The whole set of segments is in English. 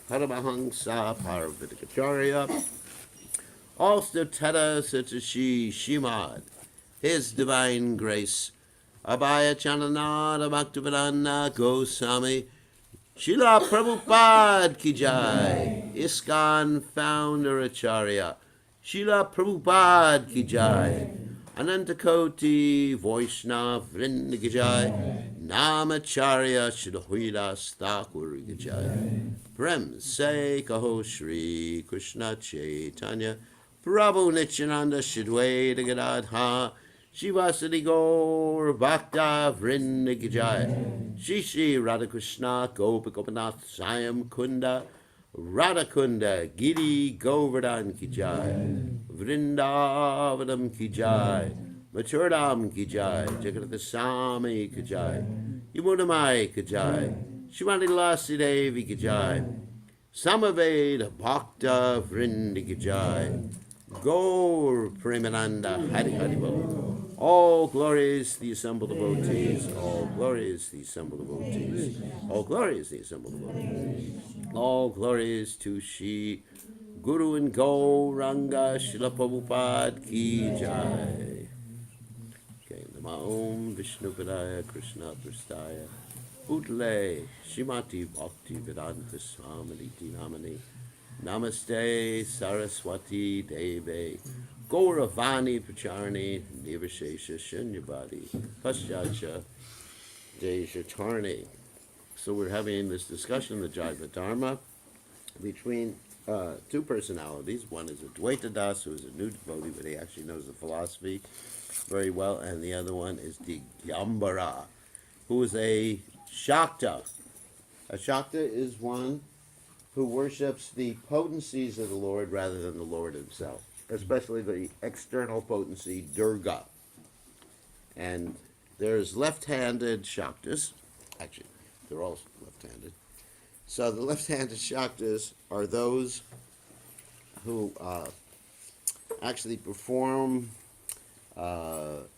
Paramahansa Paravatikacharya, also Teta Satashi Shimad, His Divine Grace, Abhaya Chananada Bhaktivedanta Goswami, Srila Prabhupada Ki Jai, ISKCON Founder Acharya, Srila Prabhupada Ki Jai, Anantakoti Vaishnava Vrinda Ki Jai, Namacharya Shri Thakur Ki Jai, Prem Se Kaho Shri Krishna Chaitanya, Prabhu Nityananda Shidwaita Gadadha, Shivasati Gaur Bhakta Vrinda Ki Jai, Shri Shri Radhakrishna Gopa Gopinath Sayam Kunda, Radhakunda Giri Govardhan Ki Jai, Vrindavanam Ki Jai, Maturadam Ki Jai, Jagannath Swami Ki Jai, Yamunamai Ki Jai, Shrimati Lasi Devi Ki Jai, Samaveda Bhakta Vrinda Ki Jai, Gaur Premananda Hari Hari Bol. All glories the assembled devotees, all glories the assembled devotees, all glories the assembled devotees, all glories to Shri Guru and Gauranga Srila Prabhupada Ki Jai. Okay, Nama Om Vishnu Padaya Krishna Prastaya Bhutale Shrimati Bhakti Vedanta Swaminiti Namani Namaste Saraswati Deve Gauravani Pacharni Nivashesha Shunyabadi Paschacha Dejatarni. So we're having this discussion of the Jaiva Dharma between two personalities. One is a Dvaita Das, who is a new devotee, but he actually knows the philosophy very well, and the other one is the Gyambara, who is a Shakta. A Shakta is one who worships the potencies of the Lord rather than the Lord himself, especially the external potency, Durga. And there's left-handed Shaktas. Actually, they're all left-handed. So the left-handed Shaktas are those who actually perform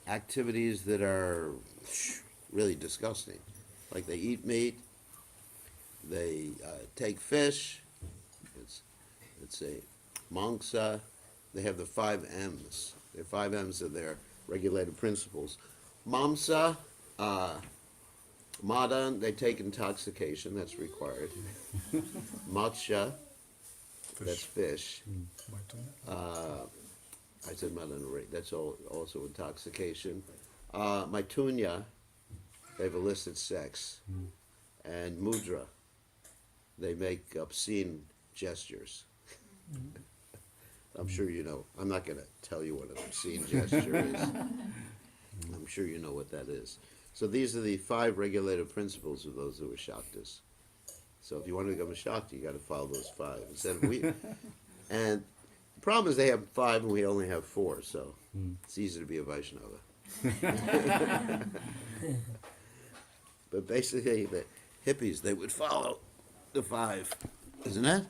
activities that are really disgusting. Like they eat meat, they take fish, it's a mangsa. They have the 5 M's. The 5 M's are their regulated principles. Mamsa, madan, they take intoxication, that's required. Matsya, that's fish. I said madan, that's also intoxication. Maitunya, they have illicit sex. And mudra, they make obscene gestures. I'm sure you know. I'm not going to tell you what an obscene gesture is. I'm sure you know what that is. So these are the 5 regulative principles of those who are Shaktas. So if you want to become a Shakta, you got to follow those 5. Instead of and the problem is they have 5 and we only have 4, so it's easy to be a Vaishnava. But basically, the hippies, they would follow the 5, isn't it?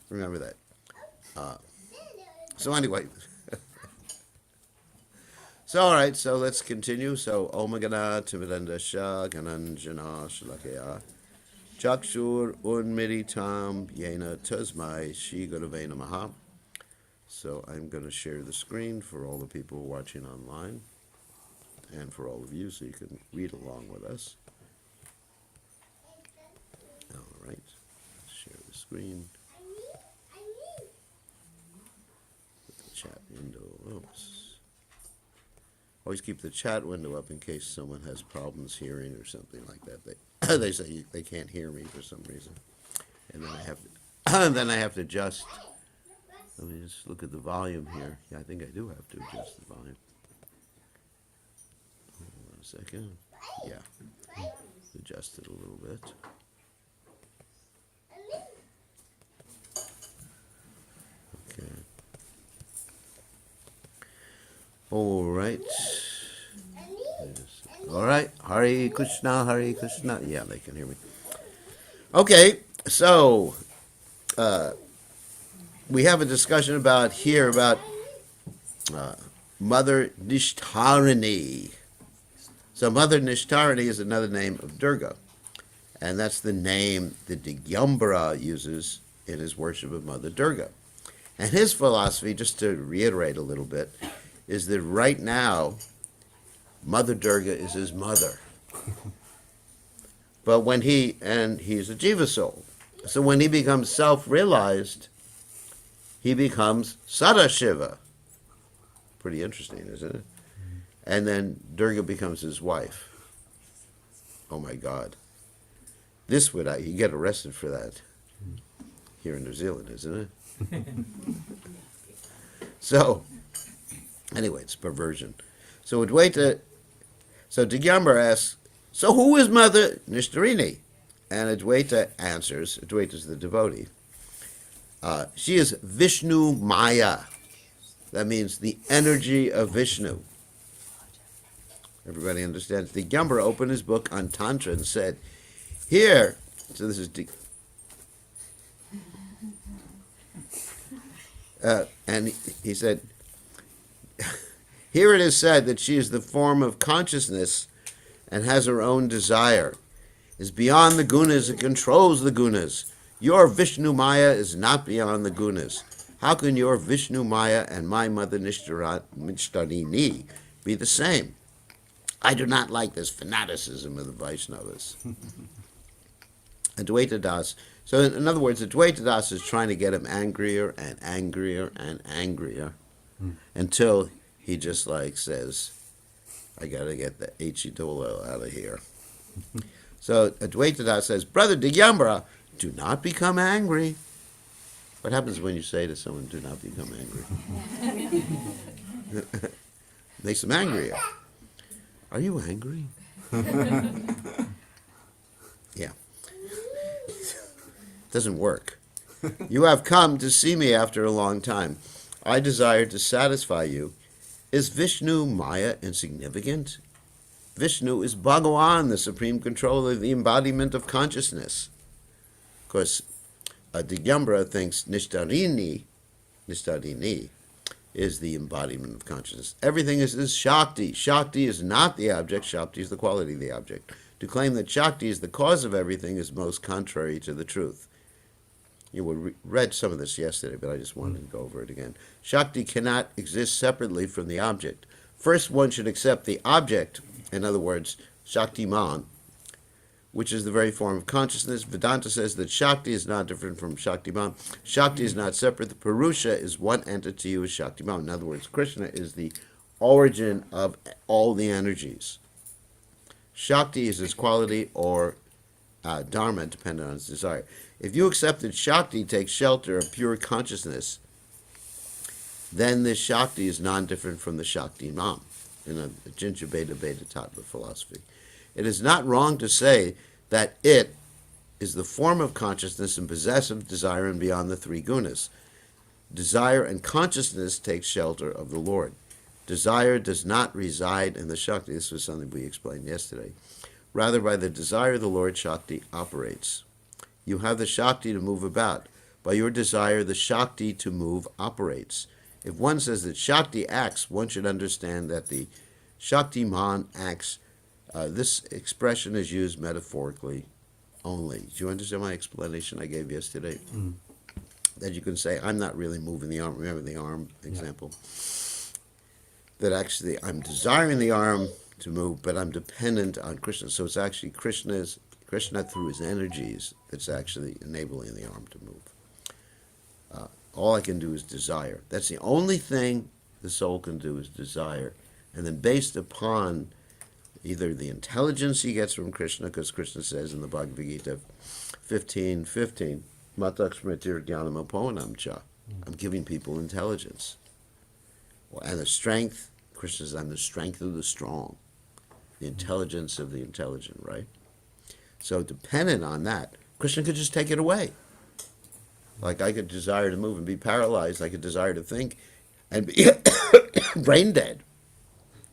Remember that. So anyway, so all right, so let's continue. So Omagana Timidandasha Gananjana Shalakaya Chakshur Unmiritam Yena Tasmai Shri Gurave Namaha. So I'm going to share the screen for all the people watching online and for all of you so you can read along with us. All right, share the screen. Chat window. Oops. Always keep the chat window up in case someone has problems hearing or something like that. They say they can't hear me for some reason, and then I have to adjust. Let me just look at the volume here. Yeah, I think I do have to adjust the volume. Hold on a second. Yeah, adjust it a little bit. Okay. All right. All right. Hare Krishna, Hare Krishna. Yeah, they can hear me. Okay, so we have a discussion about Mother Nishtarini. So Mother Nishtarini is another name of Durga. And that's the name that Digyambara uses in his worship of Mother Durga. And his philosophy, just to reiterate a little bit, is that right now, Mother Durga is his mother. But when he's a Jiva soul. So when he becomes self-realized, he becomes Sadashiva. Pretty interesting, isn't it? And then Durga becomes his wife. Oh my God. This would, you get arrested for that here in New Zealand, isn't it? So, anyway, it's perversion. So Digyambara asks, so who is Mother Nishtarini? And Advaita answers, Advaita is the devotee, she is Vishnu Maya. That means the energy of Vishnu. Everybody understands? Digyambara opened his book on Tantra and said, here, so this is and he said, here it is said that she is the form of consciousness and has her own desire, is beyond the gunas and controls the gunas. Your Vishnu Maya is not beyond the gunas. How can your Vishnu Maya and my mother Nishtarini be the same? I do not like this fanaticism of the Vaishnavas. Advaita Das. So in other words, Advaita Das is trying to get him angrier and angrier and angrier until he just like says, I got to get the H-E-double-L out of here. So Advaita Das says, Brother Digyambara, do not become angry. What happens when you say to someone, do not become angry? Makes them angrier. Are you angry? Yeah. Doesn't work. You have come to see me after a long time. I desire to satisfy you. Is Vishnu Maya insignificant? Vishnu is Bhagawan, the supreme controller, the embodiment of consciousness. Of course, Digyambara thinks Nishtarini is the embodiment of consciousness. Everything is Shakti. Shakti is not the object. Shakti is the quality of the object. To claim that Shakti is the cause of everything is most contrary to the truth. You read some of this yesterday, but I just wanted to go over it again. Shakti cannot exist separately from the object. First, one should accept the object, in other words, Shaktiman, which is the very form of consciousness. Vedanta says that Shakti is not different from Shaktiman. Shakti is not separate. The Purusha is one entity who is Shaktiman. In other words, Krishna is the origin of all the energies. Shakti is his quality or dharma, dependent on his desire. If you accept that Shakti takes shelter of pure consciousness, then this Shakti is non-different from the Shaktiman in a Jinja Beta Beta Tattva philosophy. It is not wrong to say that it is the form of consciousness and possessive desire and beyond the three gunas. Desire and consciousness take shelter of the Lord. Desire does not reside in the Shakti. This was something we explained yesterday. Rather, by the desire of the Lord, Shakti operates. You have the Shakti to move about. By your desire, the Shakti to move operates. If one says that Shakti acts, one should understand that the Shaktiman acts. This expression is used metaphorically only. Do you understand my explanation I gave yesterday? That you can say, I'm not really moving the arm. Remember the arm example? That actually I'm desiring the arm to move, but I'm dependent on Krishna. So it's actually Krishna through his energies that's actually enabling the arm to move. All I can do is desire. That's the only thing the soul can do is desire. And then based upon either the intelligence he gets from Krishna, because Krishna says in the Bhagavad Gita 15:15, Matak Smritir Jnanam Upanam Cha. I'm giving people intelligence. And the strength, Krishna says, I'm the strength of the strong. The intelligence of the intelligent, right? So dependent on that, Krishna could just take it away. Like I could desire to move and be paralyzed. I could desire to think and be brain dead.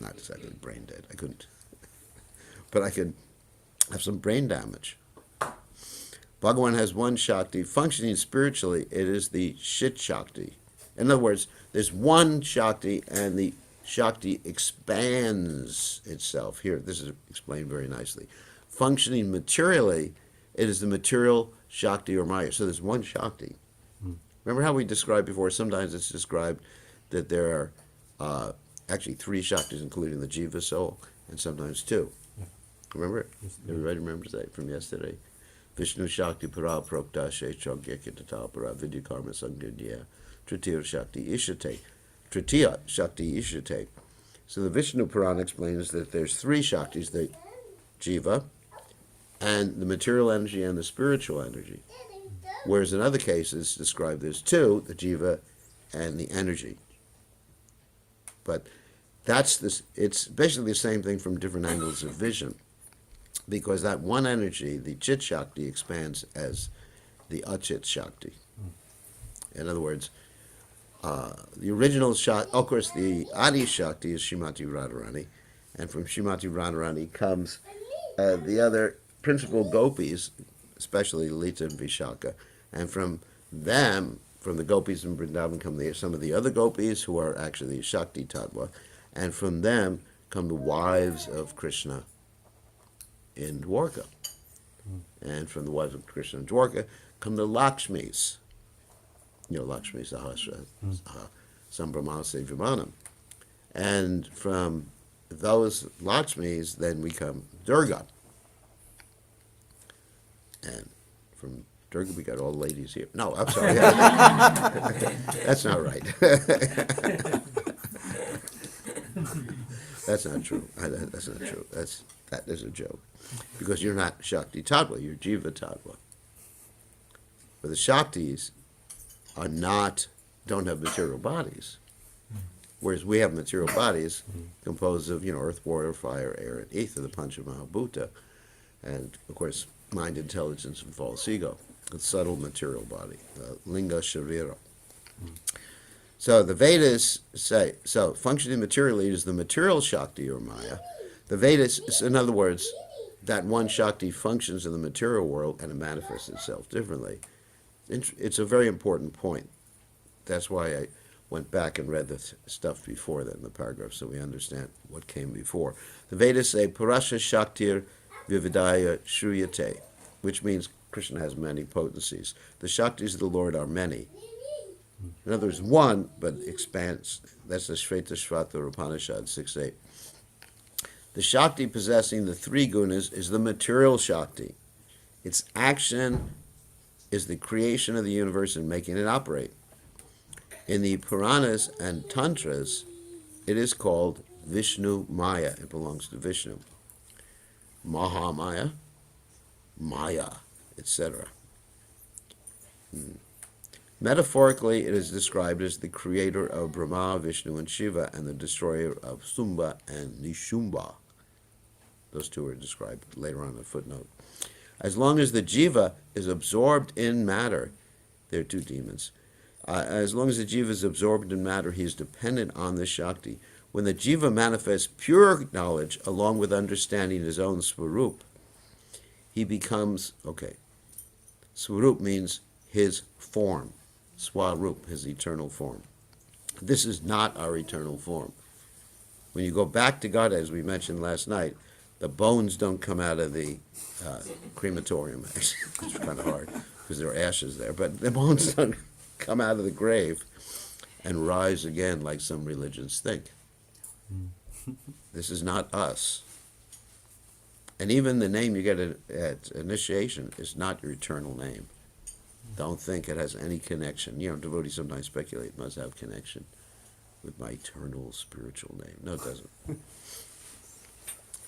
Not exactly brain dead. I couldn't. But I could have some brain damage. Bhagavan has one Shakti. Functioning spiritually, it is the Shit Shakti. In other words, there's one Shakti and the Shakti expands itself. Here, this is explained very nicely. Functioning materially, It is the material Shakti or Maya. So there's one Shakti. Remember how we described before? Sometimes it's described that there are actually three Shaktis, including the Jiva soul, and sometimes two. Yeah. Remember it? Everybody remembers that from yesterday. Vishnu Shakti Para Prokta Shechogya Kitata Para Vidya Karma Sanganya Tritiya Shakti Ishate. Tritiya Shakti Ishate. So the Vishnu Purana explains that there's three Shaktis, the Jiva, and the material energy and the spiritual energy. Whereas in other cases described there's two, the Jiva and the energy. But it's basically the same thing from different angles of vision. Because that one energy, the Chit Shakti, expands as the Achit Shakti. In other words, the original Shakti, of course, the Adi Shakti is Srimati Radharani, and from Srimati Radharani comes the other principal gopis, especially Lita and Vishaka, and from them, from the gopis in Vrindavan, come some of the other gopis who are actually Shakti Tattva, and from them come the wives of Krishna in Dwarka. And from the wives of Krishna in Dwarka come the Lakshmis. Lakshmi Sahasra, Sambrahma Sevimanam. And from those Lakshmis, then we come Durga. And from Durga, we got all the ladies here. No, I'm sorry. That's not right. That's not true. That's not true. That is a joke. Because you're not Shakti Tattva, you're Jiva Tattva. But the Shaktis don't have material bodies. Whereas we have material bodies composed of, earth, water, fire, air, and ether, the Pancha Mahabhuta, and of course, mind, intelligence, and false ego, the subtle material body, Linga Sharira. So the Vedas say, functioning materially is the material Shakti or Maya. The Vedas, in other words, that one Shakti functions in the material world and it manifests itself differently. It's a very important point. That's why I went back and read the stuff before then, the paragraphs, so we understand what came before. The Vedas say, Purasha Shaktir Vividaya Shruyate, which means Krishna has many potencies. The Shaktis of the Lord are many. In other words, one, but expands. That's the Shvetashvata Upanishad 6.8. The Shakti possessing the three gunas is the material Shakti. Its action is the creation of the universe and making it operate. In the Puranas and Tantras, it is called Vishnu Maya. It belongs to Vishnu. Mahamaya, Maya, etc. Metaphorically, it is described as the creator of Brahma, Vishnu, and Shiva, and the destroyer of Sumbha and Nishumbha. Those two are described later on in the footnote. As long as the jiva is absorbed in matter, there are two demons. As long as the jiva is absorbed in matter, he is dependent on the Shakti. When the jiva manifests pure knowledge along with understanding his own swarup, he becomes, swarup means his form, swarup, his eternal form. This is not our eternal form. When you go back to God, as we mentioned last night, the bones don't come out of the crematorium. It's kind of hard because there are ashes there, but the bones don't come out of the grave and rise again like some religions think. This is not us. And even the name you get at initiation is not your eternal name. Don't think it has any connection. Devotees sometimes speculate it must have connection with my eternal spiritual name. No, it doesn't.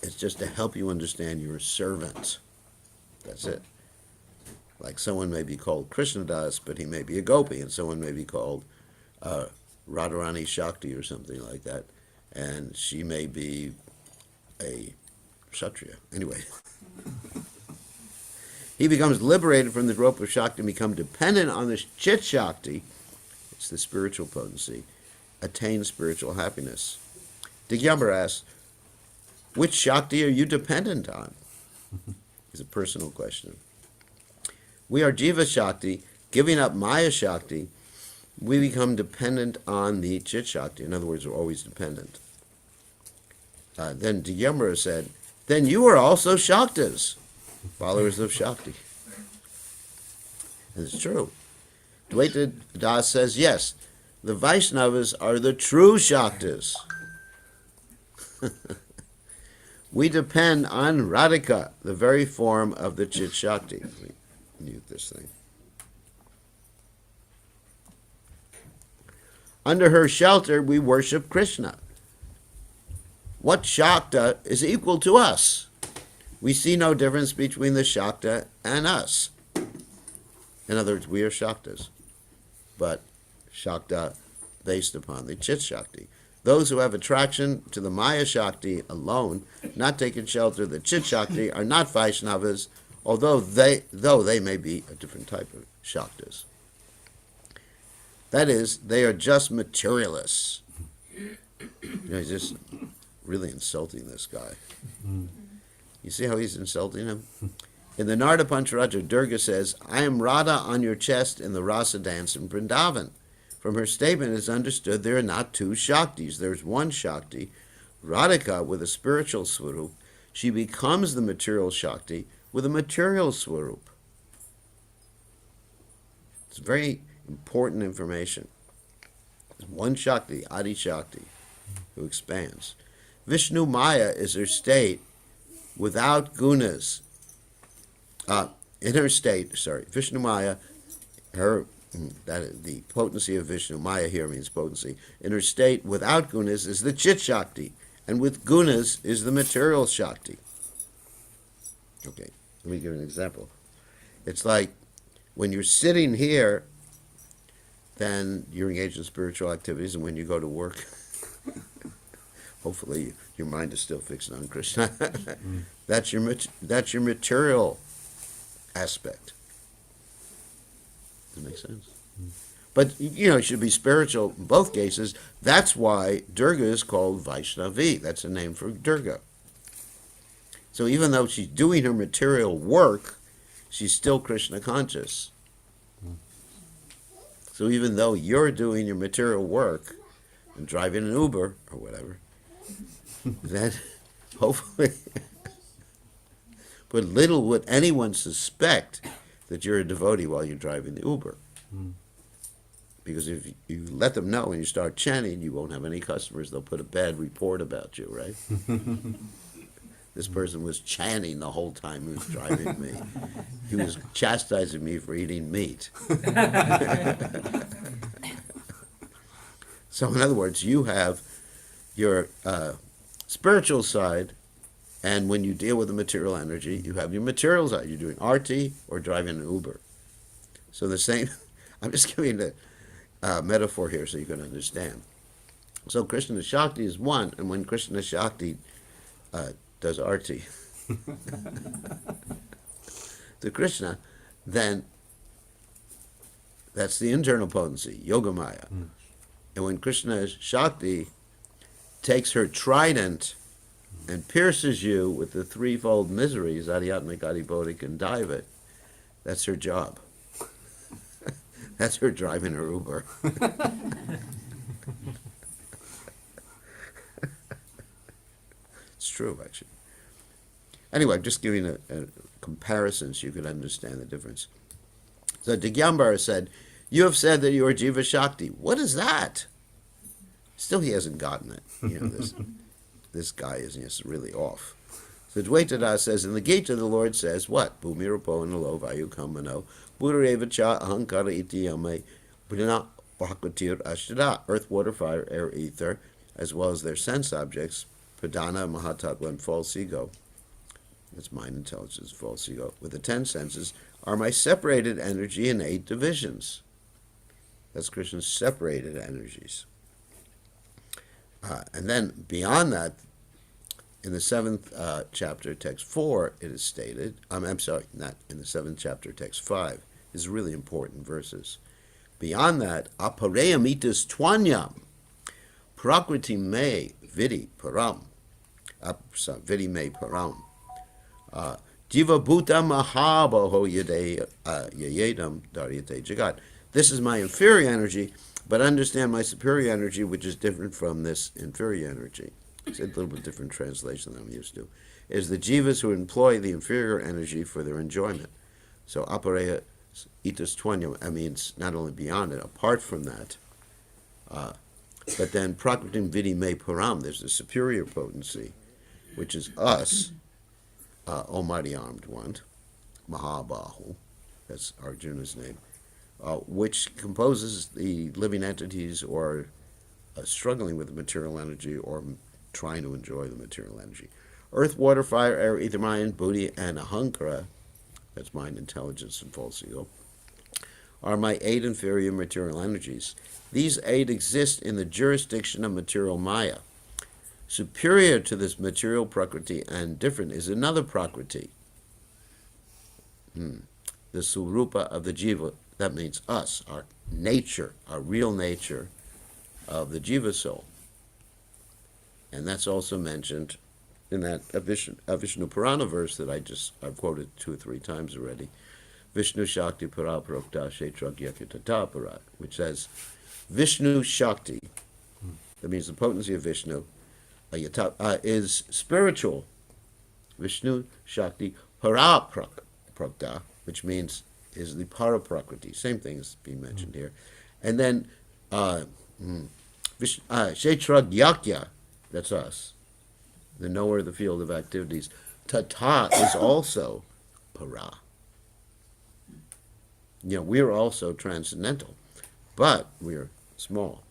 It's just to help you understand you're a servant. That's it. Like someone may be called Krishnadas, but he may be a gopi, and someone may be called Radharani Shakti or something like that, and she may be a Kshatriya. Anyway. He becomes liberated from the rope of Shakti and becomes dependent on the Chit Shakti, it's the spiritual potency, attains spiritual happiness. Digyambara asks, which Shakti are you dependent on? It's a personal question. We are Jiva Shakti, giving up Maya Shakti, we become dependent on the Chit Shakti. In other words, we're always dependent. Then Digyambara said, then you are also Shaktas, followers of Shakti. And it's true. Dvaita Das says, yes, the Vaishnavas are the true Shaktas. We depend on Radhika, the very form of the Chit Shakti. Let me mute this thing. Under her shelter, we worship Krishna. What Shakta is equal to us? We see no difference between the Shakta and us. In other words, we are Shaktas, but Shakta based upon the Chit Shakti. Those who have attraction to the Maya Shakti alone, not taking shelter of the Chit Shakti, are not Vaishnavas, though they may be a different type of Shaktas. That is, they are just materialists. He's just really insulting this guy. You see how he's insulting him? In the Narada Pancharaja, Durga says, I am Radha on your chest in the Rasa dance in Vrindavan. From her statement, it is understood there are not two Shaktis. There's one Shakti, Radhika, with a spiritual swarup. She becomes the material Shakti with a material swarup. It's very important information. There's one Shakti, Adi Shakti, who expands. Vishnu Maya is her state without gunas. In her state, Vishnu Maya, the potency of Vishnu, Maya here means potency. In her state without gunas is the Chit Shakti, and with gunas is the material Shakti. Okay, let me give an example. It's like when you're sitting here, then you're engaged in spiritual activities, and when you go to work, hopefully your mind is still fixed on Krishna. That's your material aspect. Does that make sense? But, it should be spiritual in both cases. That's why Durga is called Vaishnavi. That's a name for Durga. So even though she's doing her material work, she's still Krishna conscious. So even though you're doing your material work and driving an Uber or whatever, then hopefully, but little would anyone suspect that you're a devotee while you're driving the Uber. Because if you let them know and you start chanting, you won't have any customers. They'll put a bad report about you, right? This person was chanting the whole time he was driving me. He was chastising me for eating meat. So in other words, you have your spiritual side, and when you deal with the material energy, you have your material side. You're doing arti or driving an Uber. So the same, I'm just giving a metaphor here so you can understand. So Krishna Shakti is one, and when Krishna Shakti does arti to Krishna, then that's the internal potency, Yogamaya. And when Krishna Shakti takes her trident and pierces you with the threefold miseries, Adhyatmik, Adhibodhik, and Daivat, that's her job. That's her driving her Uber. It's true, actually. Anyway, I'm just giving a comparison so you can understand the difference. So Digyambara said, you have said that you are Jiva Shakti. What is that? Still, he hasn't gotten it. This guy is just really off. So Dvaita says, in the Gita, the Lord says, what? Bhumirapo and alo vayu kamano, buddhareva cha ahankara iti yame, buddhana bhakvatir ashtada, earth, water, fire, air, ether, as well as their sense objects, pradana, mahatattva, and false ego. That's mind, intelligence, false ego. With the 10 senses, are my separated energy in 8 divisions. That's Krishna's separated energies. And then beyond that, in the 7th chapter, text 4, it is stated, I'm sorry, not in the 7th chapter, text 5, is really important verses. Beyond that, apareyamitas twanyam, prakriti me vidi param, vidi me param, jiva bhuta mahabaho yayedam daryate jagat. This is my inferior energy, but understand my superior energy, which is different from this inferior energy. It's a little bit different translation than I'm used to. Is the jivas who employ the inferior energy for their enjoyment. So apareya Itas Twanyam, I mean, it's not only beyond it, apart from that. But then Prakritim Vidi Me Param, there's a superior potency, which is us, Almighty Armed One, Mahabahu, that's Arjuna's name, which composes the living entities or struggling with the material energy or trying to enjoy the material energy. Earth, water, fire, air, ether, mind, buddhi, and ahankara, that's mind, intelligence, and false ego, are my 8 inferior material energies. These 8 exist in the jurisdiction of material maya. Superior to this material prakriti and different is another prakriti, the surupa of the jiva. That means us, our nature, our real nature of the jiva soul. And that's also mentioned in that Vishnu Purana verse that I've quoted 2 or 3 times already. Vishnu Shakti Paraprokta Kshetragyakitata Parat, which says Vishnu Shakti, that means the potency of Vishnu, is spiritual. Vishnu Shakti Paraprokta, which means is the Paraprakriti. Same thing is being mentioned here. And then Kshetragyakya, that's us, the knower of the field of activities. Tata is also para. We're also transcendental, but we're small.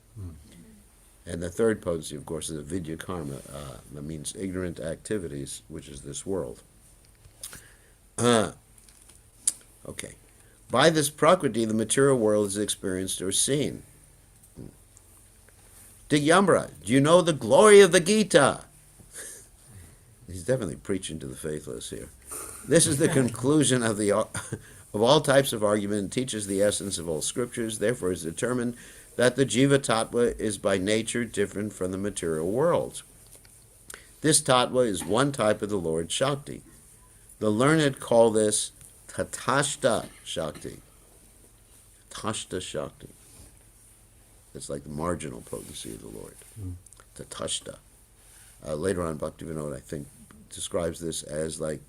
And the third potency, of course, is the vidya karma. That means ignorant activities, which is this world. Okay. By this prakriti, the material world is experienced or seen. Digyambara, do you know the glory of the Gita? He's definitely preaching to the faithless here. This is the conclusion of all types of argument and teaches the essence of all scriptures. Therefore, it is determined that the Jiva Tattva is by nature different from the material world. This Tattva is one type of the Lord Shakti. The learned call this Tatashta Shakti. Tatashta Shakti. It's like the marginal potency of the Lord. Tatashta. Later on, Bhaktivinoda, I think, describes this as like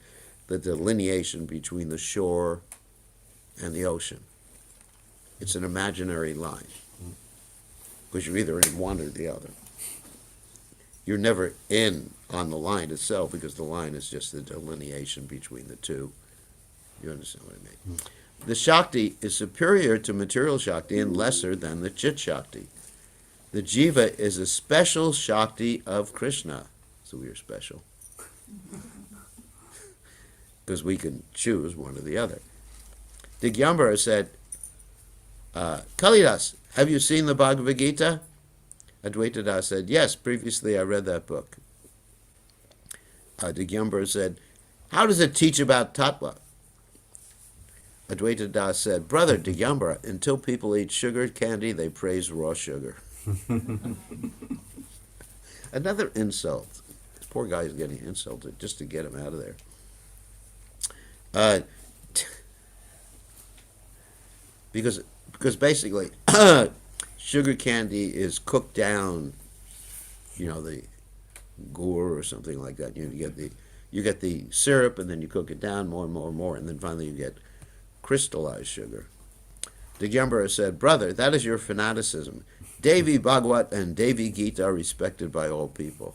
the delineation between the shore and the ocean. It's an imaginary line, because you're either in one or the other. You're never in on the line itself, because the line is just the delineation between the two. You understand what I mean? The Shakti is superior to material Shakti and lesser than the Chit Shakti. The Jiva is a special Shakti of Krishna. So we are special. Because we can choose one or the other. Digyambara said, Kalidas, have you seen the Bhagavad Gita? Advaita Das said, yes, previously I read that book. Digyambara said, how does it teach about Tattva? Advaita Das said, brother Digyambara, until people eat sugar candy, they praise raw sugar. Another insult. This poor guy is getting insulted just to get him out of there. Because basically, sugar candy is cooked down, the gur or something like that. You get the syrup, and then you cook it down more and more and more, and then finally you get crystallized sugar. Digyambara said, brother, that is your fanaticism. Devi Bhagavad and Devi Gita are respected by all people.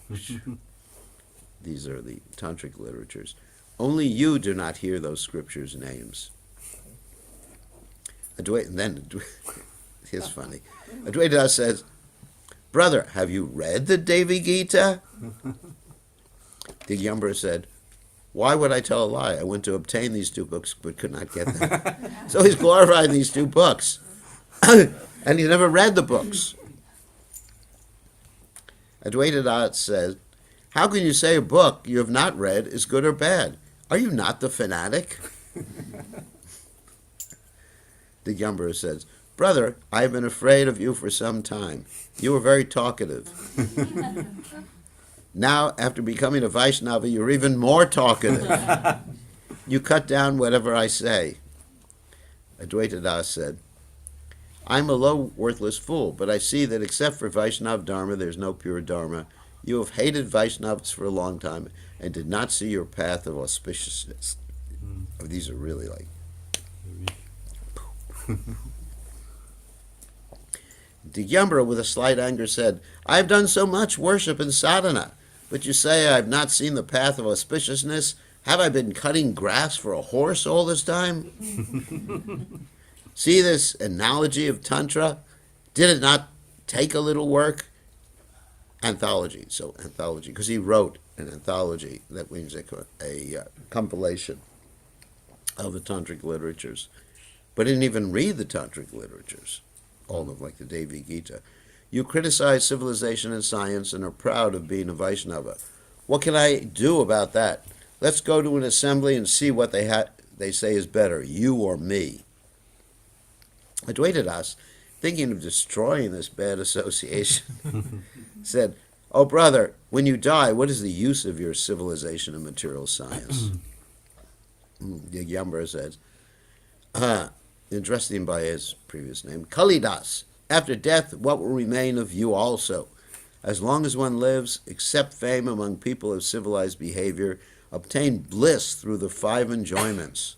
These are the tantric literatures. Only you do not hear those scriptures' names. And then, here's funny. Advaita says, brother, have you read the Devi Gita? Digyambara said, why would I tell a lie? I went to obtain these 2 books, but could not get them. So he's glorifying these 2 books. And he never read the books. Advaita Das says, how can you say a book you have not read is good or bad? Are you not the fanatic? Digyambara says, brother, I have been afraid of you for some time. You were very talkative. Now, after becoming a Vaishnava, you're even more talkative. You cut down whatever I say. Advaita Das said, I'm a low, worthless fool, but I see that except for Vaishnava Dharma, there's no pure Dharma. You have hated Vaishnavas for a long time and did not see your path of auspiciousness. These are really like Digyambara, with a slight anger, said, I have done so much worship and sadhana, but you say I have not seen the path of auspiciousness. Have I been cutting grass for a horse all this time? See this analogy of Tantra? Did it not take a little work? Anthology, because he wrote an anthology, that means a compilation of the Tantric literatures. But he didn't even read the Tantric literatures, all of like the Devi Gita. You criticize civilization and science and are proud of being a Vaishnava. What can I do about that? Let's go to an assembly and see what they say is better, you or me. Advaitadas, thinking of destroying this bad association, said, oh brother, when you die, what is the use of your civilization and material science? Digyambara says, addressed him by his previous name, Kalidas, after death, what will remain of you also? As long as one lives, accept fame among people of civilized behavior, obtain bliss through the 5 enjoyments.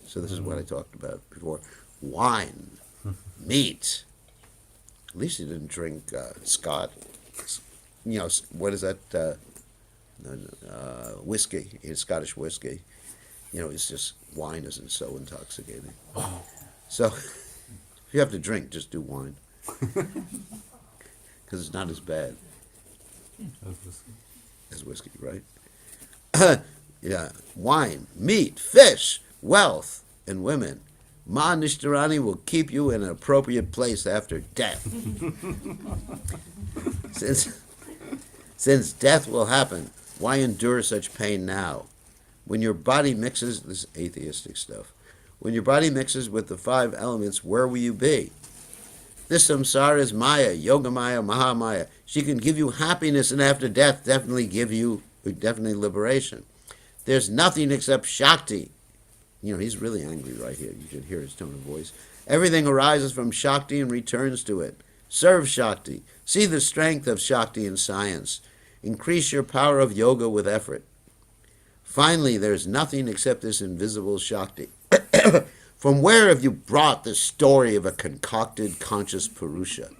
So this is what I talked about before. Wine, meat. At least he didn't drink Scott. You know, what is that? Whiskey, Scottish whiskey. You know, it's just, wine isn't so intoxicating. So, if you have to drink, just do wine. Because it's not as bad as whiskey, right? Yeah, wine, meat, fish, wealth, and women. Ma Nishtarani will keep you in an appropriate place after death. Since death will happen, why endure such pain now? When your body mixes, this is atheistic stuff, when your body mixes with the 5 elements, where will you be? This samsara is Maya, Yoga Maya, Mahamaya. She can give you happiness, and after death definitely liberation. There's nothing except Shakti. You know, he's really angry right here. You can hear his tone of voice. Everything arises from Shakti and returns to it. Serve Shakti. See the strength of Shakti in science. Increase your power of yoga with effort. Finally, there's nothing except this invisible Shakti. From where have you brought the story of a concocted conscious Purusha?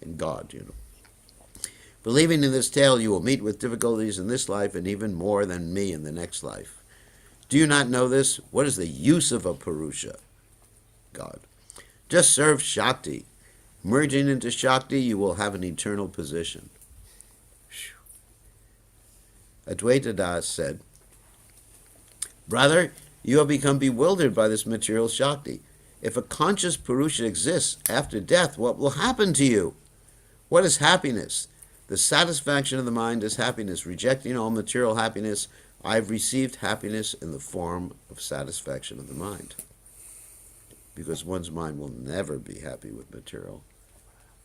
In God, you know. Believing in this tale, you will meet with difficulties in this life and even more than me in the next life. Do you not know this? What is the use of a Purusha? God. Just serve Shakti. Merging into Shakti, you will have an eternal position. Advaita Das said, brother, you have become bewildered by this material Shakti. If a conscious Purusha exists after death, what will happen to you? What is happiness? The satisfaction of the mind is happiness. Rejecting all material happiness, I've received happiness in the form of satisfaction of the mind. Because one's mind will never be happy with material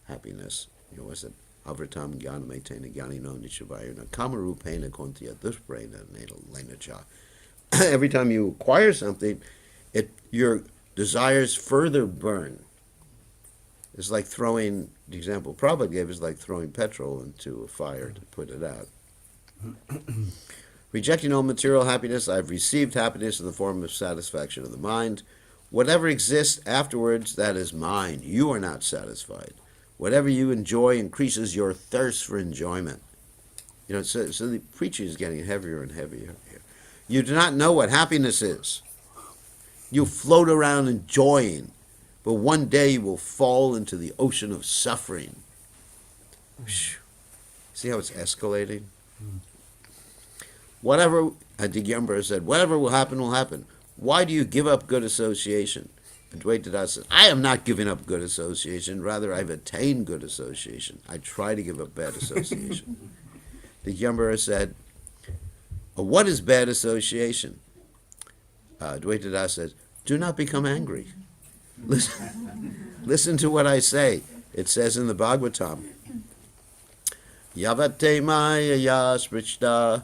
happiness. You know, what's it? Avritam jnana metena jnanino nishavayana kamarupena kontya dushprena lenacha. Every time you acquire something, your desires further burn. It's like throwing, the example Prabhupada gave is like throwing petrol into a fire to put it out. Rejecting all material happiness, I've received happiness in the form of satisfaction of the mind. Whatever exists afterwards, that is mine. You are not satisfied. Whatever you enjoy increases your thirst for enjoyment. You know, so the preaching is getting heavier and heavier here. You do not know what happiness is. You float around enjoying, but one day you will fall into the ocean of suffering. See how it's escalating? Whatever, Digyambara said, whatever will happen. Why do you give up good association? Advaita says, I am not giving up good association. Rather, I've attained good association. I try to give up bad association. Digyambara said, what is bad association? Advaita says, do not become angry. Listen to what I say. It says in the Bhagavatam, Yavate maya yasprishta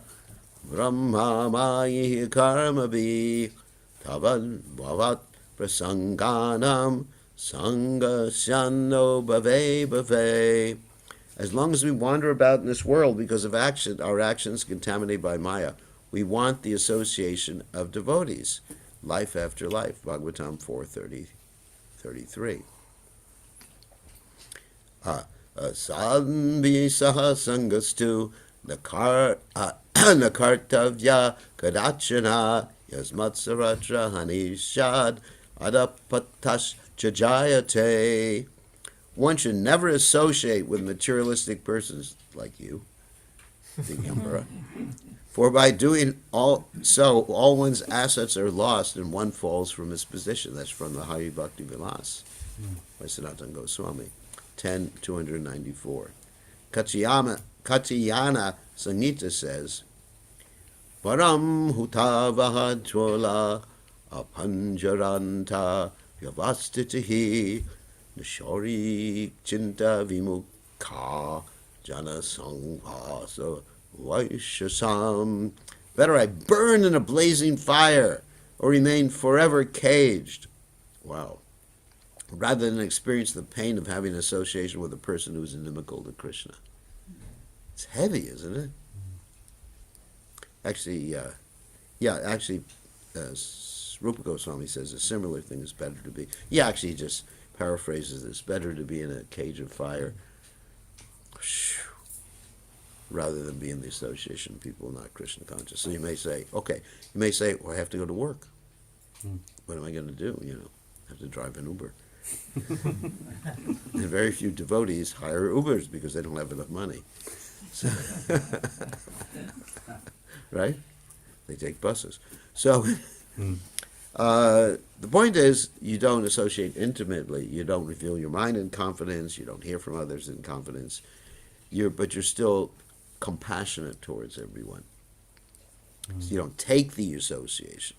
brahma maya karmabi tavad bhavat prasanganam sangasyanno bhave. As long as we wander about in this world because of our actions contaminated by Maya, we want the association of devotees, life after life, Bhagavatam 4:30. 33. Sadhanvi saha sangastu nakartavya kadachana yasmatsaratra hanishad adapatash chajayate. One should never associate with materialistic persons like you, the emperor. For by doing all one's assets are lost and one falls from his position. That's from the Hari Bhakti Vilas by Sanatana Goswami, 10:294. Katyayana Samhita says, Param hutavaha chola apanjaranta vyavastitihi nishori chinta vimukha jana sanghasa vaishasam. Better I burn in a blazing fire or remain forever caged. Wow. Rather than experience the pain of having association with a person who is inimical to Krishna. It's heavy, isn't it? Actually, Rupa Goswami says a similar thing is better to be. He just paraphrases this: better to be in a cage of fire rather than be in the association of people not Krishna conscious. So you may say, well, I have to go to work. What am I going to do? I have to drive an Uber. And very few devotees hire Ubers because they don't have enough money. So right? They take buses. So the point is, you don't associate intimately. You don't reveal your mind in confidence. You don't hear from others in confidence. But you're still compassionate towards everyone. So you don't take the association.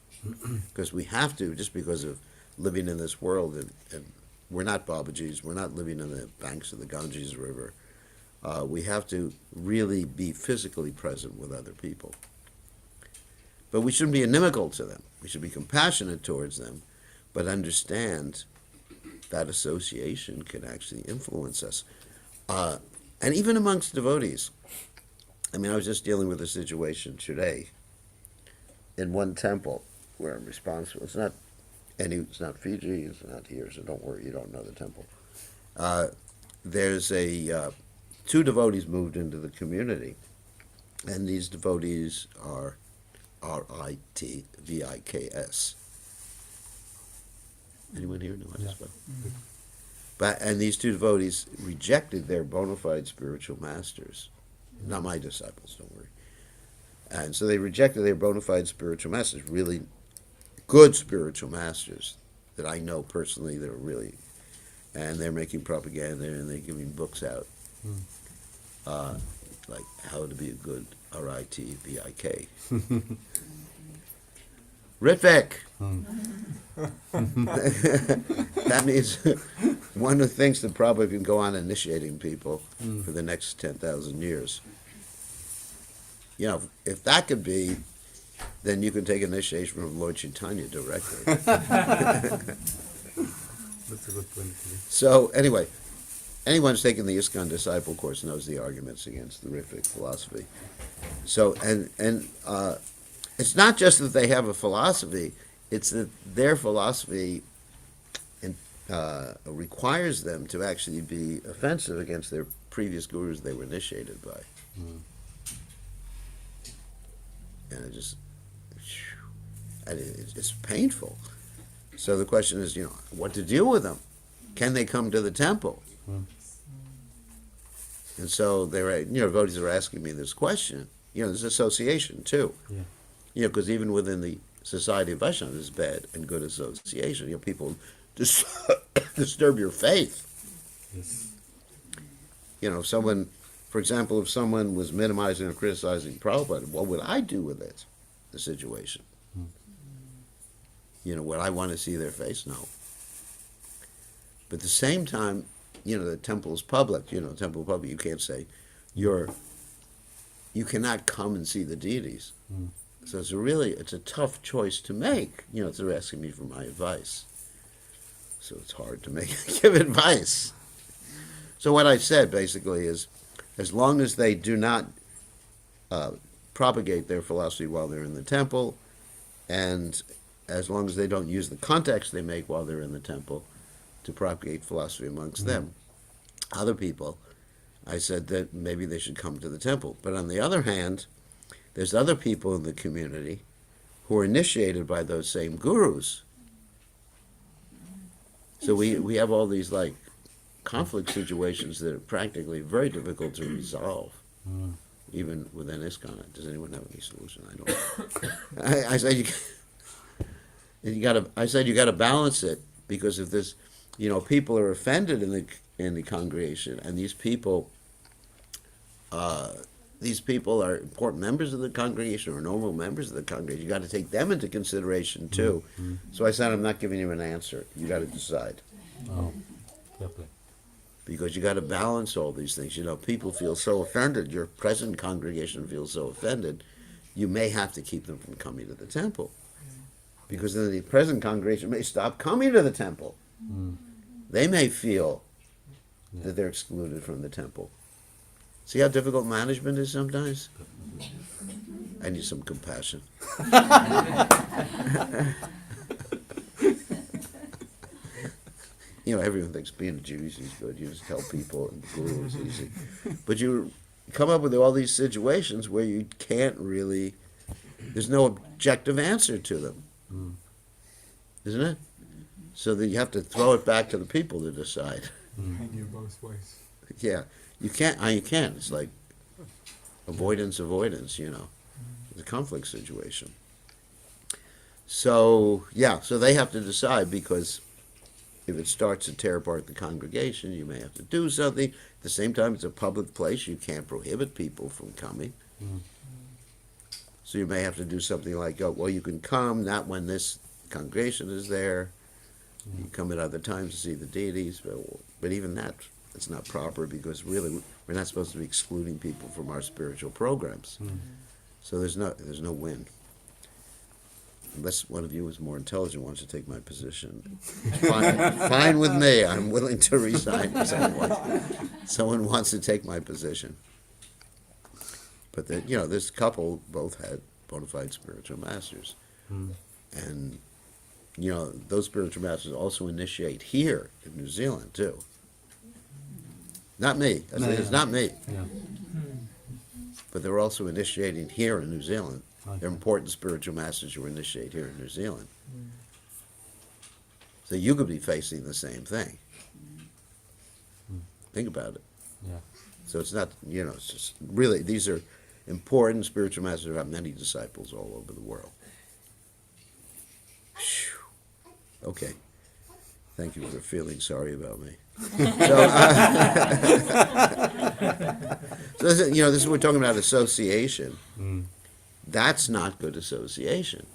Because we have to, just because of living in this world, and we're not Babajis, we're not living on the banks of the Ganges River. We have to really be physically present with other people. But we shouldn't be inimical to them. We should be compassionate towards them, but understand that association can actually influence us. And even amongst devotees. I was just dealing with a situation today in one temple where I'm responsible. It's not Fiji, it's not here, so don't worry, you don't know the temple. There's two devotees moved into the community, and these devotees are Ritviks. Anyone here know how to spell? And these two devotees rejected their bona fide spiritual masters. Not my disciples, don't worry. And so they rejected their bona fide spiritual masters, really good spiritual masters that I know personally that are really, and they're making propaganda and they're giving books out, like how to be a good Ritvik. Ritvik! That means one who thinks that Prabhupada can go on initiating people for the next 10,000 years. If that could be, then you can take initiation from Lord Chaitanya directly. That's a good point. So anyway, anyone who's taken the ISKCON disciple course knows the arguments against the Ritvik philosophy. So and it's not just that they have a philosophy; it's that their philosophy requires them to actually be offensive against their previous gurus they were initiated by. And it's painful. So the question is, what to deal with them? Can they come to the temple? And so devotees are asking me this question. There's association too. Because even within the Society of Vaishnavas, there's bad and good association. People disturb your faith. Yes. If someone was minimizing or criticizing Prabhupada, what would I do with it? The situation. Would I want to see their face? No. But at the same time, the temple is public. Temple public. You can't say you cannot come and see the deities. So it's a tough choice to make. They're asking me for my advice. So it's hard to give advice. So what I said basically is, as long as they do not propagate their philosophy while they're in the temple, and as long as they don't use the context they make while they're in the temple to propagate philosophy amongst them. Other people, I said that maybe they should come to the temple. But on the other hand, there's other people in the community who are initiated by those same gurus. So we have all these like conflict situations that are practically very difficult to resolve, even within ISKCON. Does anyone have any solution? I don't. I said you got to balance it, because if there's, people are offended in the congregation, and these people are important members of the congregation or normal members of the congregation. You got to take them into consideration too. So I said, I'm not giving you an answer. You got to decide. Oh, definitely. Because you got to balance all these things. People feel so offended. Your present congregation feels so offended. You may have to keep them from coming to the temple, because then the present congregation may stop coming to the temple. They may feel that they're excluded from the temple. See how difficult management is sometimes? I need some compassion. Everyone thinks being a Jew is good. You just tell people and the guru is easy. But you come up with all these situations where you can't really, there's no objective answer to them. Isn't it? So that you have to throw it back to the people to decide. And you both ways. Yeah. You can't. It's like avoidance. It's a conflict situation. So they have to decide, because if it starts to tear apart the congregation, you may have to do something. At the same time, it's a public place. You can't prohibit people from coming. So you may have to do something like, you can come, not when this congregation is there. You can come at other times to see the deities. But even that, it's not proper, because really we're not supposed to be excluding people from our spiritual programs. So there's no win. Unless one of you is more intelligent, wants to take my position. Fine with me. I'm willing to resign if someone wants to take my position. But this couple both had bona fide spiritual masters. And those spiritual masters also initiate here in New Zealand too. Not me. It's not me. Yeah. But they're also initiating here in New Zealand. Okay. They're important spiritual masters who initiate here in New Zealand. So you could be facing the same thing. Think about it. Yeah. So it's not, it's just really, these are important spiritual masters who have many disciples all over the world. Whew. Okay. Thank you for feeling sorry about me. So this is we're talking about association. That's not good association.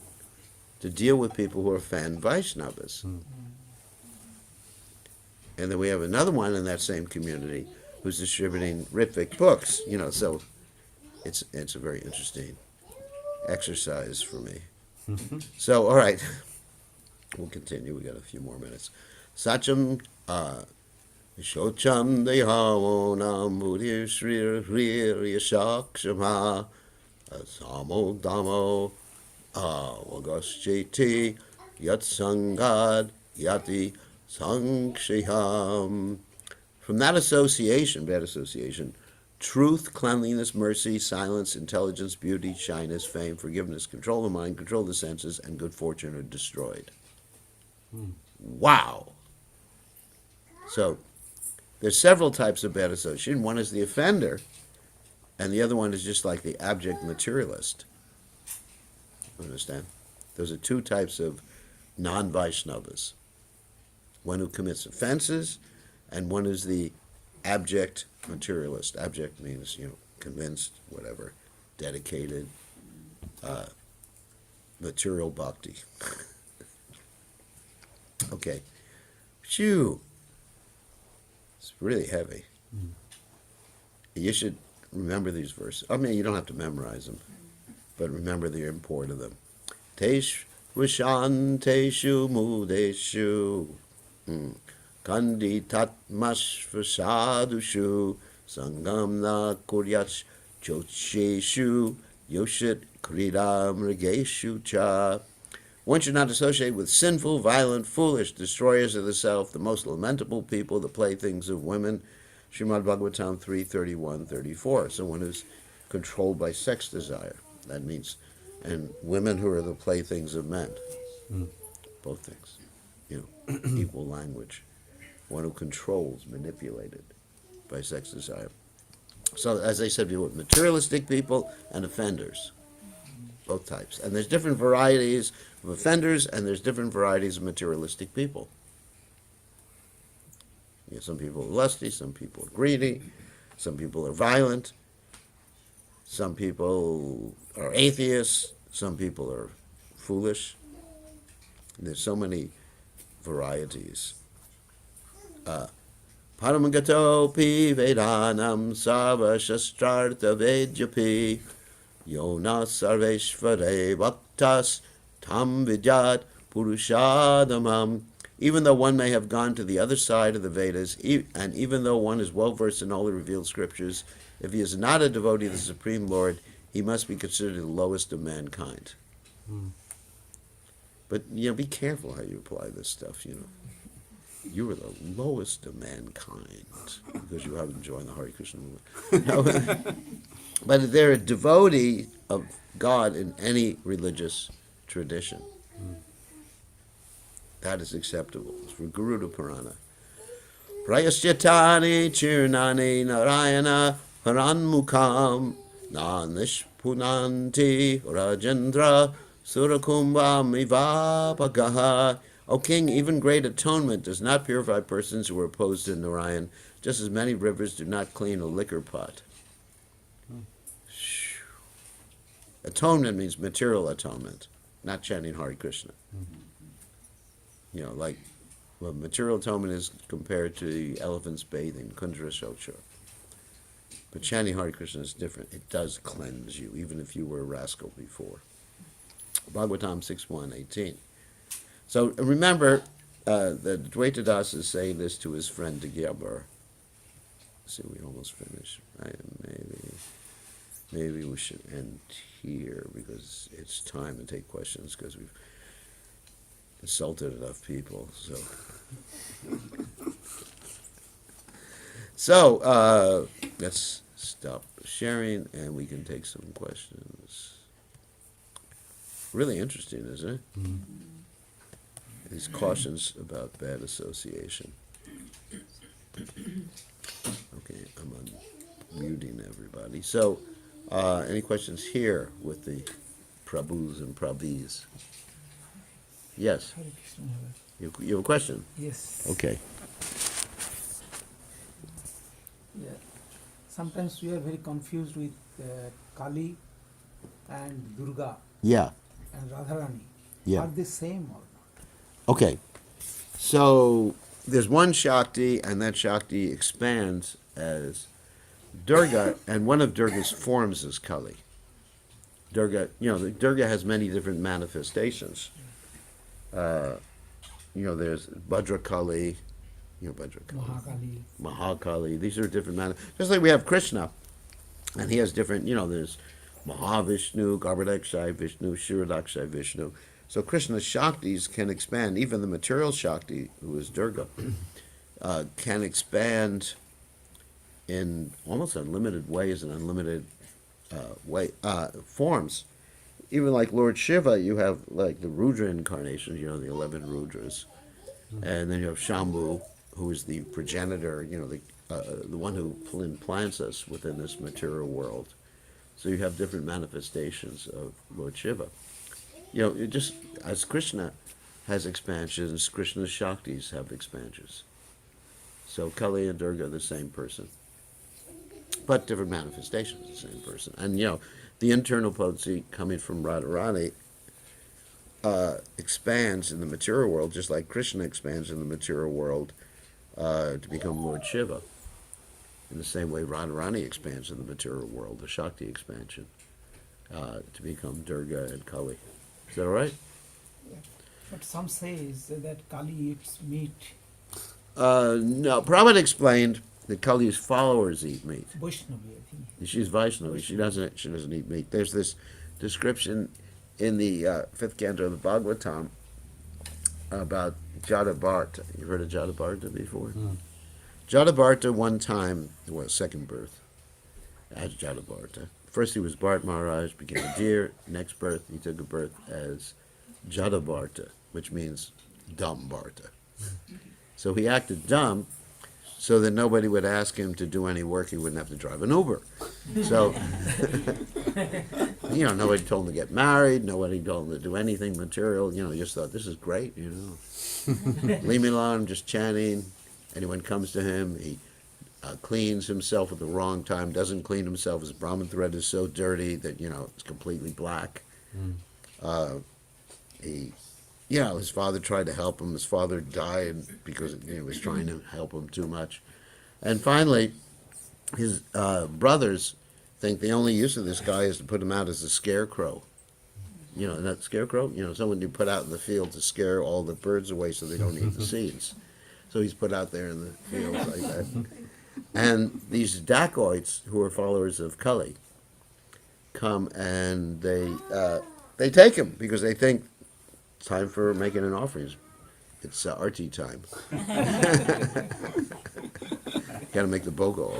To deal with people who are fan Vaishnavas. And then we have another one in that same community who's distributing Ritvik books. So it's a very interesting exercise for me. So, all right. We'll continue. We got a few more minutes. Sacham Shocham Dehamonam Buddhi Shri Shakshama Samo Damo Avagoscheti Yat Sangad Yati Sangshiham. From that association, bad association, truth, cleanliness, mercy, silence, intelligence, beauty, shyness, fame, forgiveness, control of the mind, control of the senses, and good fortune are destroyed. Wow. So there's several types of bad association. One is the offender, and the other one is just like the abject materialist. Understand? Those are two types of non-Vaishnavas. One who commits offenses, and one is the abject materialist. Abject means, convinced, whatever, dedicated, material bhakti. Okay. Phew. It's really heavy. You should remember these verses. I mean, you don't have to memorize them, but remember the import of them. Tesh Vishanteshu Mudeshu Kanditatmash Vasadushu Sangam Na Kuryach Chocheshu Yoshit Kridam Regeshu Cha One should not associate with sinful, violent, foolish, destroyers of the self, the most lamentable people, the playthings of women. Srimad Bhagavatam 3:31-34. Someone who's controlled by sex desire. That means, and women who are the playthings of men. Both things. Equal language. One who controls, manipulated by sex desire. So, as I said before, materialistic people and offenders. Both types. And there's different varieties of offenders, and there's different varieties of materialistic people. Some people are lusty, some people are greedy, some people are violent, some people are atheists, some people are foolish. And there's so many varieties. Paramagato pi vedanam sarva shastrartha vedyapi yona sarveshvare bhaktas tam vidyat purushadamam. Even though one may have gone to the other side of the Vedas, and even though one is well versed in all the revealed scriptures, if he is not a devotee of the Supreme Lord, he must be considered the lowest of mankind. But be careful how you apply this stuff. You are the lowest of mankind because you haven't joined the Hare Krishna movement. But if they're a devotee of God in any religious tradition, that is acceptable. It's for Garuda Purana. Prayasyatani chirnani narayana paranmukam nanishpunanti rajendra surakumbam ivapagaha. O king, even great atonement does not purify persons who are opposed to Narayan, just as many rivers do not clean a liquor pot. Atonement means material atonement, not chanting Hare Krishna. Material atonement is compared to the elephants bathing, Kundra Shochar. But chanting Hare Krishna is different. It does cleanse you, even if you were a rascal before. Bhagavatam 6.1.18. So remember that Dvaita Das is saying this to his friend Gyabar. See, we almost finished. Right? Maybe we should end here because it's time to take questions because we've insulted enough people. So let's stop sharing and we can take some questions. Really interesting, isn't it? These cautions about bad association. Okay, I'm unmuting everybody. So, any questions here with the Prabhus and Prabhis? Yes. You have a question? Yes. Okay. Yeah. Sometimes we are very confused with Kali and Durga Yeah. and Radharani. Yeah. Are they same or not? Okay. So there's one Shakti, and that Shakti expands as Durga, and one of Durga's forms is Kali. Durga, Durga has many different manifestations. There's Bhadrakali, Mahakali. These are different manifestations. Just like we have Krishna, and he has different, there's Mahavishnu, Garbhodakshai Vishnu, Shirodakshai Vishnu. So Krishna's Shaktis can expand, even the material Shakti, who is Durga, can expand in almost unlimited ways and unlimited forms. Even like Lord Shiva, you have like the Rudra incarnations, the 11 Rudras. And then you have Shambhu, who is the progenitor, the one who implants us within this material world. So you have different manifestations of Lord Shiva. Just as Krishna has expansions, Krishna's Shaktis have expansions. So Kali and Durga are the same person, but different manifestations of the same person. And the internal potency coming from Radharani expands in the material world, just like Krishna expands in the material world to become Lord Shiva. In the same way Radharani expands in the material world, the Shakti expansion, to become Durga and Kali. Is that all right? Yeah. But some say that Kali eats meat. No, Prabhupada explained that Kali's followers eat meat. Vaishnavi, I think. She's Vaishnavi. She doesn't eat meat. There's this description in the fifth canto of the Bhagavatam about Jadabharta. You've heard of Jadabharta before? Mm. Jadabharta one time, second birth as Jadabharta. First he was Bharat Maharaj, became a deer. Next birth he took a birth as Jadabharta, which means dumb Bharta. So he acted dumb so that nobody would ask him to do any work. He wouldn't have to drive an Uber. So, nobody told him to get married. Nobody told him to do anything material. Just thought, this is great, Leave me alone, I'm just chanting. Anyone comes to him, he cleans himself at the wrong time, doesn't clean himself. His Brahman thread is so dirty that, it's completely black. His father tried to help him. His father died because he was trying to help him too much. And finally, his brothers think the only use of this guy is to put him out as a scarecrow. That scarecrow? Someone you put out in the field to scare all the birds away so they don't eat the seeds. So he's put out there in the field like that. And these dacoits, who are followers of Kali, come and they take him because they think it's time for making an offering. It's arti time. Got to make the bogo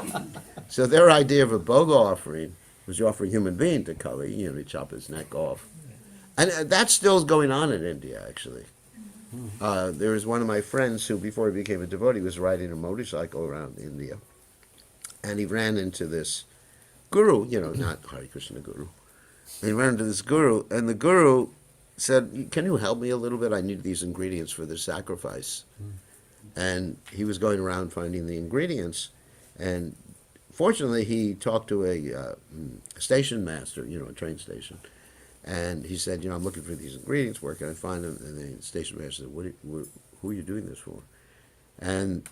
offering. So their idea of a bogo offering was you offer a human being to Kali, you chop his neck off. And that still is going on in India, actually. There was one of my friends who, before he became a devotee, was riding a motorcycle around India. And he ran into this guru, not Hare Krishna guru. And he ran into this guru, and the guru said, can you help me a little bit? I need these ingredients for the sacrifice. And he was going around finding the ingredients. And fortunately, he talked to a station master, a train station. And he said, I'm looking for these ingredients. Where can I find them? And the station master said, who are you doing this for? And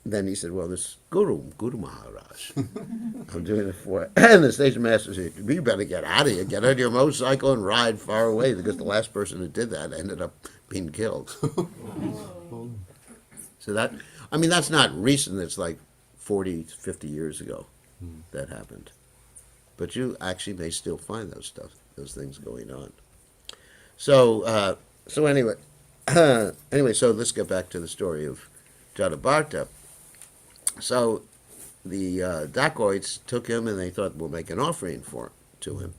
then he said, well, this Guru Maharaj, I'm doing it for. And the station master said, you better get out of here. Get on your motorcycle and ride far away, because the last person who did that ended up being killed. So that's not recent. It's like 40, 50 years ago that happened. But you actually may still find those things going on. So anyway, so let's get back to the story of Jadabharta. So the dacoits took him, and they thought, we'll make an offering to him,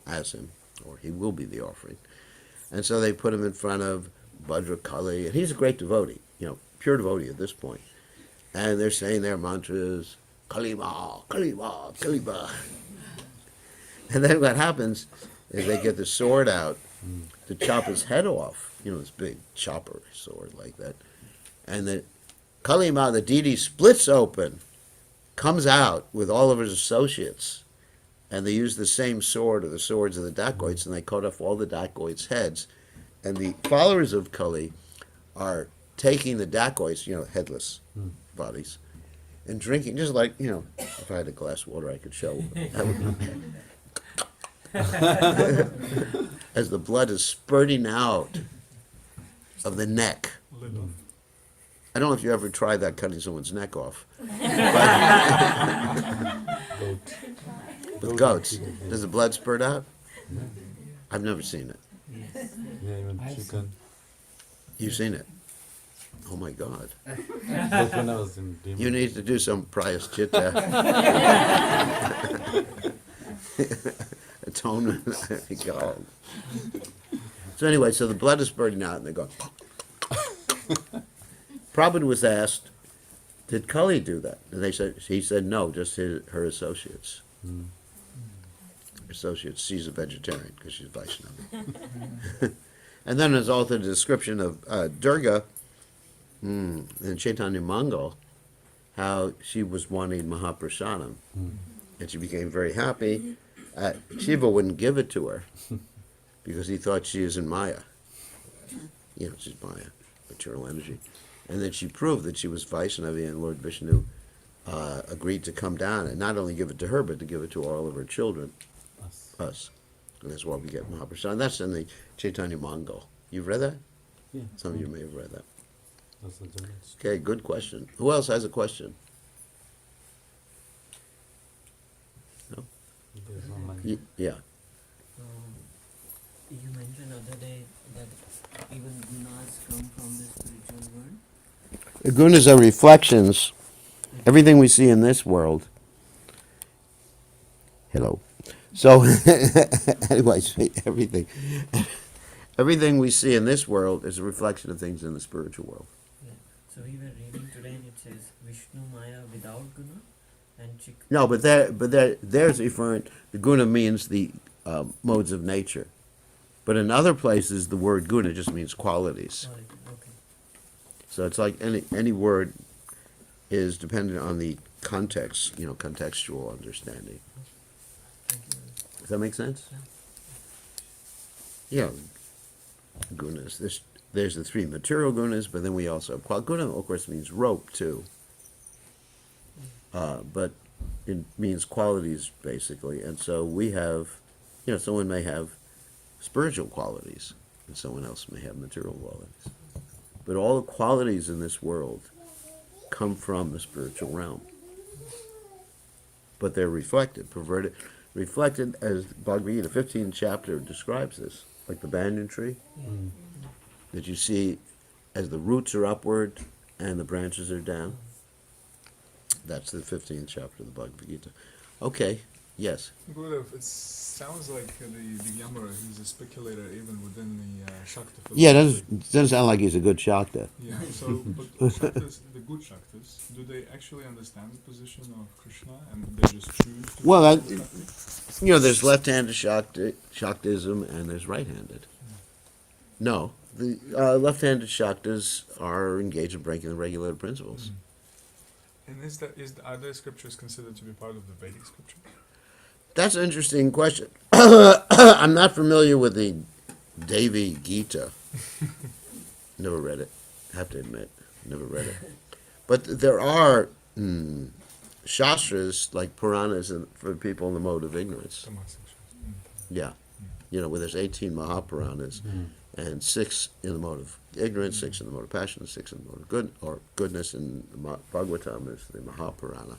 as him, or he will be the offering. And so they put him in front of Bhadrakali, and he's a great devotee, pure devotee at this point. And they're saying their mantras, Kalima, Kalima, Kalima. And then what happens is they get the sword out to chop his head off, this big chopper sword like that. And the Kalima, the deity, splits open, comes out with all of his associates, and they use the same sword, or the swords of the dacoits, and they cut off all the dacoits' heads. And the followers of Kali are taking the dacoits, headless bodies, and drinking, just like, if I had a glass of water I could show. As the blood is spurting out of the neck. I don't know if you ever tried that, cutting someone's neck off. With goats. Does the blood spurt out? I've never seen it. Yeah, even chicken. You've seen it? Oh my God. That's when I was in Demon. You need to do some prayaschitta. Atonement. God. So anyway, so the blood is spurting out, and they go. Prabhupada was asked, did Kali do that? And he said no, just her associates. Her associates. She's a vegetarian because she's Vaishnava. And then there's also the description of Durga in Chaitanya Mangal, how she was wanting Mahaprasadam, and she became very happy. Shiva wouldn't give it to her because he thought she is in Maya. She's Maya, material energy. And then she proved that she was Vaishnavi, and Lord Vishnu agreed to come down and not only give it to her, but to give it to all of her children, us. And that's why we get Mahaprasad. That's in the Chaitanya Mangal. You've read that? Yeah. Some of you may have read that. That's the journalist. Okay, good question. Who else has a question? No? It is online. Yeah. You mentioned other day that even gunas come from the spiritual world. The gunas are reflections. Everything we see in this world. Hello. So, anyways, everything we see in this world is a reflection of things in the spiritual world. Yeah. So we were reading today and it says Vishnu Maya without guna and Chik. No, but there's referring. The guna means the modes of nature, but in other places the word guna just means qualities. Sorry. Okay. So it's like any word is dependent on the context, contextual understanding. Thank you. Does that make sense? Yeah. Gunas. There's the three material gunas, but then we also have guna, of course, means rope too. But it means qualities basically, and so we have, someone may have spiritual qualities, and someone else may have material qualities. But all the qualities in this world come from the spiritual realm. But they're reflected as Bhagavad Gita, 15th chapter describes this, like the banyan tree, that you see as the roots are upward and the branches are down. That's the 15th chapter of the Bhagavad Gita. Okay, yes. Gurudev, it sounds like the Yamara, he's a speculator even within the Shakta philosophy. Yeah, it doesn't sound like he's a good Shakta. Yeah, so, but Shaktas, the good Shaktas, do they actually understand the position of Krishna and they just choose to... Well, there's left-handed Shaktism and there's right-handed. No, the left-handed Shaktas are engaged in breaking the regulated principles. And are their scriptures considered to be part of the Vedic scripture? That's an interesting question. I'm not familiar with the Devi Gita. Never read it. Have to admit, never read it. But there are shastras, like Puranas, for people in the mode of ignorance. Yeah. Where there's 18 Mahapuranas, and 6 in the mode of ignorance, 6 in the mode of passion, 6 in the mode of goodness, and Bhagavatam is the Mahapurana.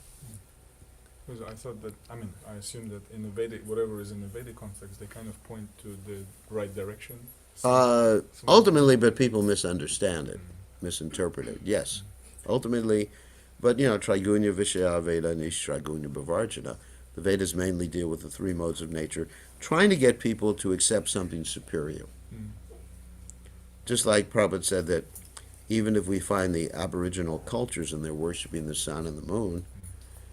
Because I thought that, I assume that in the Vedic, whatever is in the Vedic context, they kind of point to the right direction. Ultimately, but people misunderstand it, misinterpret it, yes. Ultimately, but Trigunya Vishaya Veda Nishtragunya Bhavarjana, the Vedas mainly deal with the 3 modes of nature, trying to get people to accept something superior. Just like Prabhupada said that even if we find the aboriginal cultures and they're worshipping the sun and the moon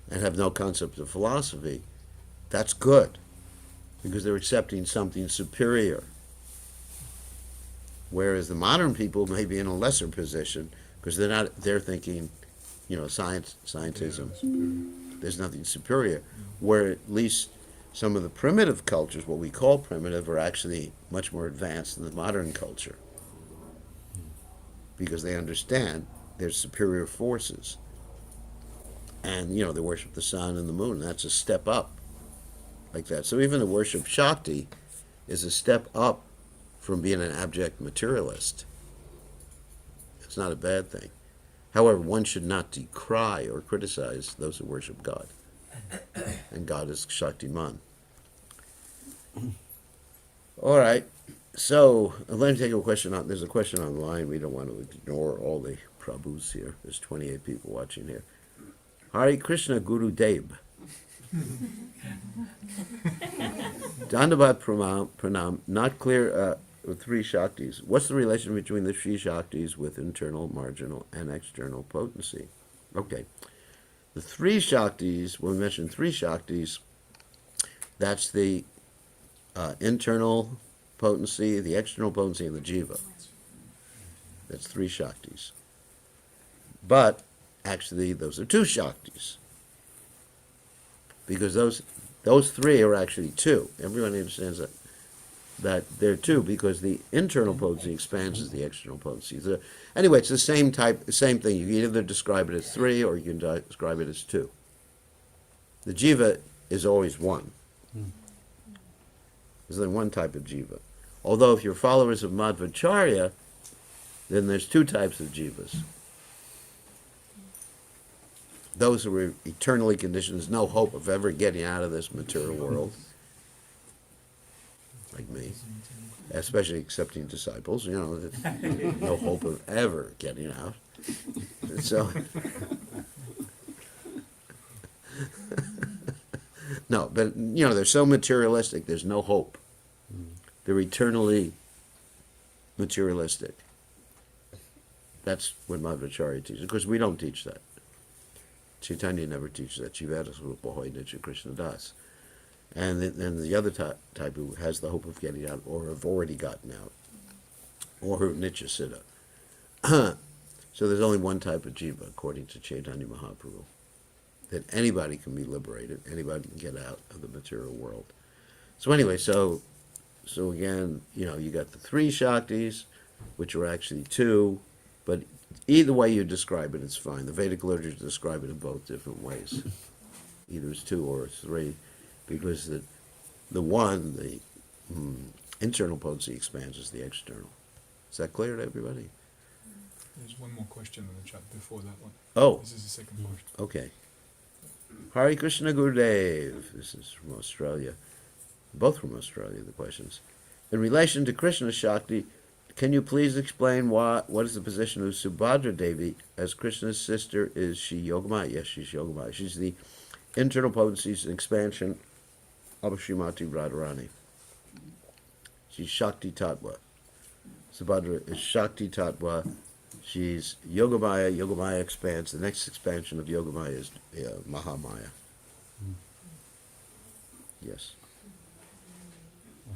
and have no concept of philosophy, that's good because they're accepting something superior. Whereas the modern people may be in a lesser position because they're thinking, scientism. There's nothing superior. Where at least some of the primitive cultures, what we call primitive, are actually much more advanced than the modern culture. Because they understand there's superior forces. And, they worship the sun and the moon. That's a step up like that. So even the worship Shakti is a step up from being an abject materialist. It's not a bad thing. However, one should not decry or criticize those who worship God. And God is Shaktiman. All right. So, let me take a question. There's a question online. We don't want to ignore all the Prabhus here. There's 28 people watching here. Hare Krishna Guru Deb. Dandavat Pranam. Not clear with 3 Shaktis. What's the relation between the 3 Shaktis with internal, marginal, and external potency? Okay. The 3 Shaktis, when we mention 3 Shaktis, that's the internal potency, the external potency, and the jiva. That's 3 Shaktis. But actually, those are 2 Shaktis. Because those 3 are actually 2. Everyone understands that they're 2 because the internal potency expands as the external potency. Anyway, it's the same thing. You can either describe it as 3 or you can describe it as 2. The jiva is always 1. There's only 1 type of jiva. Although if you're followers of Madhvacharya, then there's 2 types of jivas. those who are eternally conditioned, there's no hope of ever getting out of this material world, like me, especially accepting disciples, no hope of ever getting out. So, no, but, they're so materialistic, there's no hope. They're eternally materialistic. That's what Madhvacharya teaches. Of course, we don't teach that. Chaitanya never teaches that. Jivada Swarupa Nitya Krishna Das. And then the other type who has the hope of getting out, or have already gotten out, or Nitya Siddha. So there's only one type of jiva, according to Chaitanya Mahaprabhu, that anybody can be liberated, anybody can get out of the material world. So anyway, so again, you got the three Shaktis, which are actually two, but either way you describe it, it's fine. The Vedic literature describe it in both different ways. Either it's two or it's three, because the one, the internal potency expands as the external. Is that clear to everybody? There's one more question in the chat before that one. Oh, This is the second question. okay. Hari Krishna Gurudev. This is from Australia. Both from Australia, the questions. In relation to Krishna Shakti, can you please explain what is the position of Subhadra Devi as Krishna's sister? Is she Yogamaya? Yes, she's Yogamaya. She's the internal potencies and expansion of Srimati Radharani. She's Shakti Tattva. Subhadra is Shakti Tattva. She's Yogamaya. Yogamaya expands. The next expansion of Yogamaya is Mahamaya. Yes.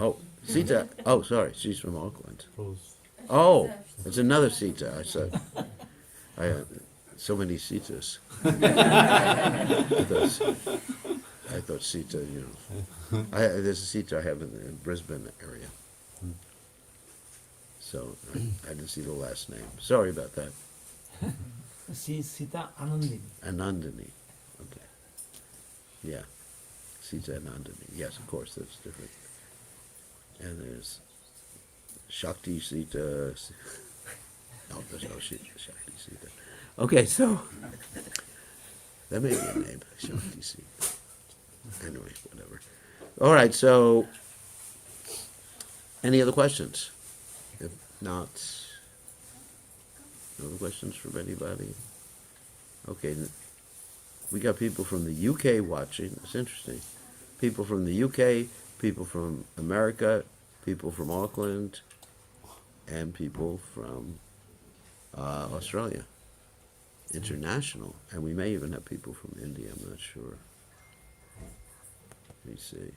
Oh, Sita. Oh, sorry. She's from Auckland. Rose. Oh, it's another Sita. I said. So many Sitas. I thought Sita, there's a Sita I have in the Brisbane area. So I didn't see the last name. Sorry about that. She is Sita Anandini. Anandini. Okay. Yeah. Sita Anandini. Yes, of course, that's different. And there's Shakti Sita. No, there's no Shakti Sita. Okay, so that may be a name. Shakti Sita. Anyway, whatever. All right, so any other questions? If not, no other questions from anybody? Okay, we got people from the UK watching. It's interesting. People from the UK, people from America, people from Auckland, and people from Australia. International. And we may even have people from India, I'm not sure. Let me see.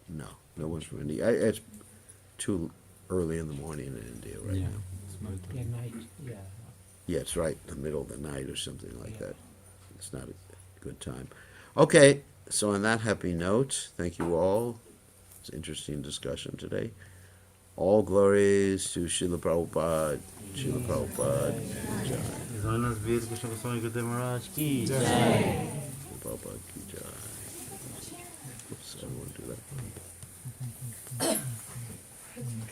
No one's from India. It's too early in the morning in India right Yeah. now. It's my Yeah, turn. night. Yeah. Yeah, it's right in the middle of the night or something like Yeah. that. It's not a good time. Okay, so on that happy note, thank you all. It's an interesting discussion today. All glories to Srila Prabhupada. Srila Prabhupada. Jai. His Holiness Veer Krishna Goswami Gurudev Maharaj ki Srila Prabhupada.